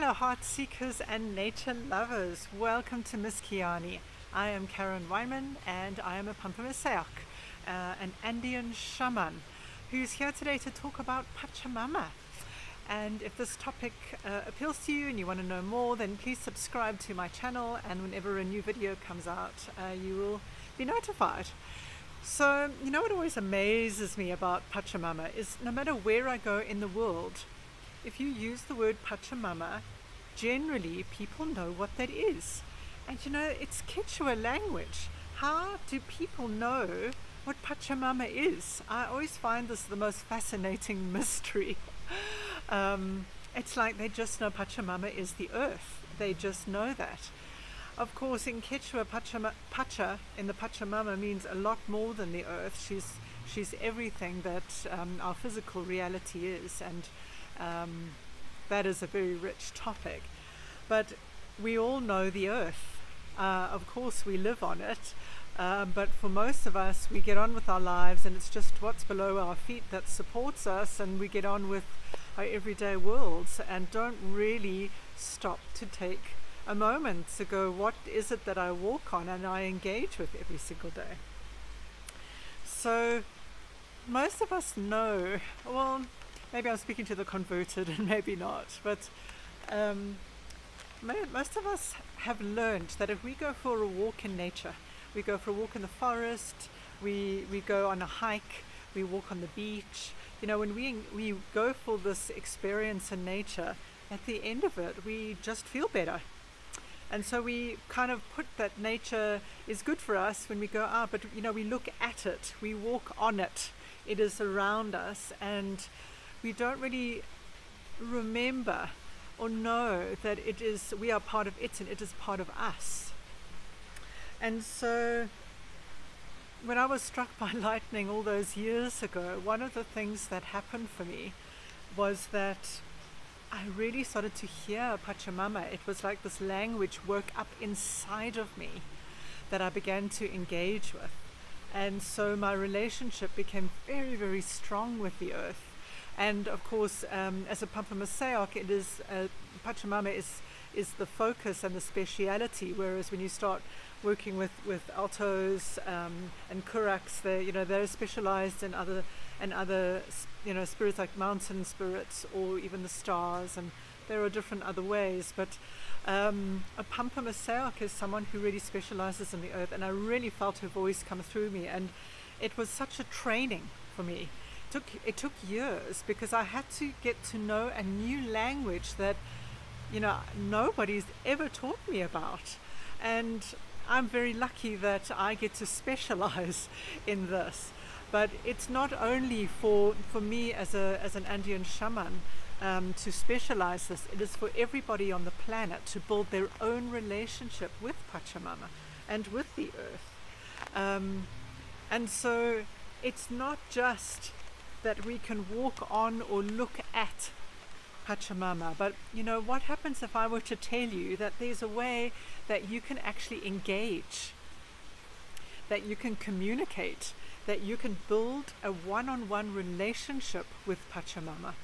Hello heart seekers and nature lovers, welcome to Miskayani. I am Karen Weinman and I am a Pampamesayoq, an Andean shaman who's here today to talk about Pachamama. And if this topic appeals to you and you want to know more, then please subscribe to my channel, and whenever a new video comes out you will be notified. So you know what always amazes me about Pachamama is no matter where I go in the world, if you use the word Pachamama, generally people know what that is. And you know, it's Quechua language. How do people know what Pachamama is? I always find this the most fascinating mystery. It's like they just know Pachamama is the earth. They just know that. Of course, in Quechua, Pacha in the Pachamama means a lot more than the earth. She's everything that our physical reality is, and that is a very rich topic. But we all know the earth. Of course we live on it, but for most of us we get on with our lives and it's just what's below our feet that supports us, and we get on with our everyday worlds and don't really stop to take a moment to go, what is it that I walk on and I engage with every single day? So most of us know, well, maybe I'm speaking to the converted and maybe not, but most of us have learned that if we go for a walk in nature, we go for a walk in the forest, we go on a hike, we walk on the beach, you know, when we go for this experience in nature, at the end of it we just feel better. And so we kind of put that nature is good for us when we go out, but you know, we look at it, we walk on it, it is around us, and we don't really remember or know that we are part of it and it is part of us. And so when I was struck by lightning all those years ago, one of the things that happened for me was that I really started to hear Pachamama. It was like this language woke up inside of me that I began to engage with. And so my relationship became very, very strong with the earth. And of course, as a Pampamesayoq, it is Pachamama is the focus and the speciality. Whereas when you start working with altos and kuraks, they're specialized in other spirits like mountain spirits or even the stars, and there are different other ways. But a Pampamesayoq is someone who really specializes in the earth, and I really felt her voice come through me, and it was such a training for me. It took years because I had to get to know a new language that, you know, nobody's ever taught me about. And I'm very lucky that I get to specialize in this. But it's not only for me as an Andean shaman to specialize this, it is for everybody on the planet to build their own relationship with Pachamama and with the earth. And so it's not just that we can walk on or look at Pachamama, but you know, what happens if I were to tell you that there's a way that you can actually engage, that you can communicate, that you can build a one-on-one relationship with Pachamama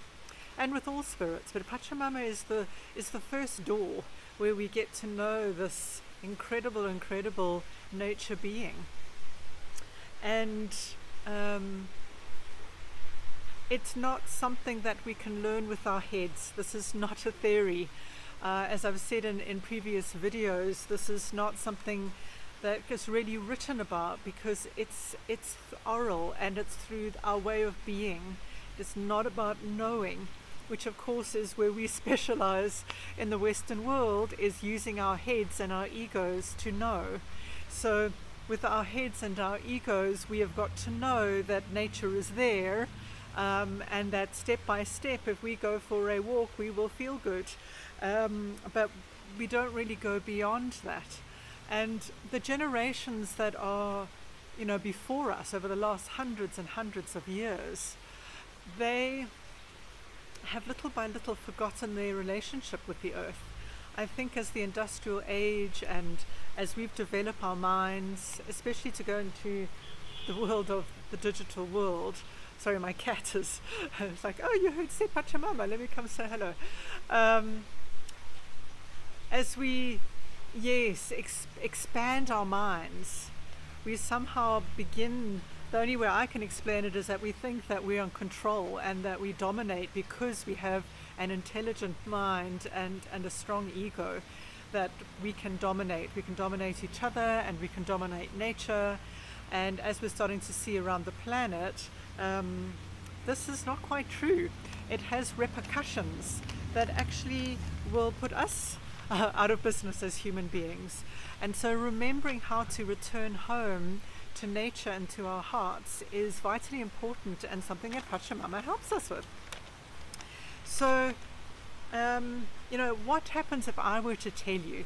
and with all spirits? But Pachamama is the first door where we get to know this incredible nature being. And it's not something that we can learn with our heads. This is not a theory. As I've said in previous videos, this is not something that is really written about, because it's oral and it's through our way of being. It's not about knowing, which of course is where we specialize in the Western world, is using our heads and our egos to know. So with our heads and our egos, we have got to know that nature is there, and that step by step, if we go for a walk, we will feel good. But we don't really go beyond that. And the generations that are, you know, before us over the last hundreds and hundreds of years, they have little by little forgotten their relationship with the earth. I think as the industrial age and as we've developed our minds, especially to go into the world of the digital world, sorry, my cat is it's like, oh, you heard say Pachamama, let me come say hello. as we, yes, expand our minds, we somehow begin, the only way I can explain it is that we think that we're in control and that we dominate because we have an intelligent mind and a strong ego, that we can dominate. We can dominate each other and we can dominate nature. And as we're starting to see around the planet, this is not quite true. It has repercussions that actually will put us out of business as human beings. And so remembering how to return home to nature and to our hearts is vitally important, and something that Pachamama helps us with. So, what happens if I were to tell you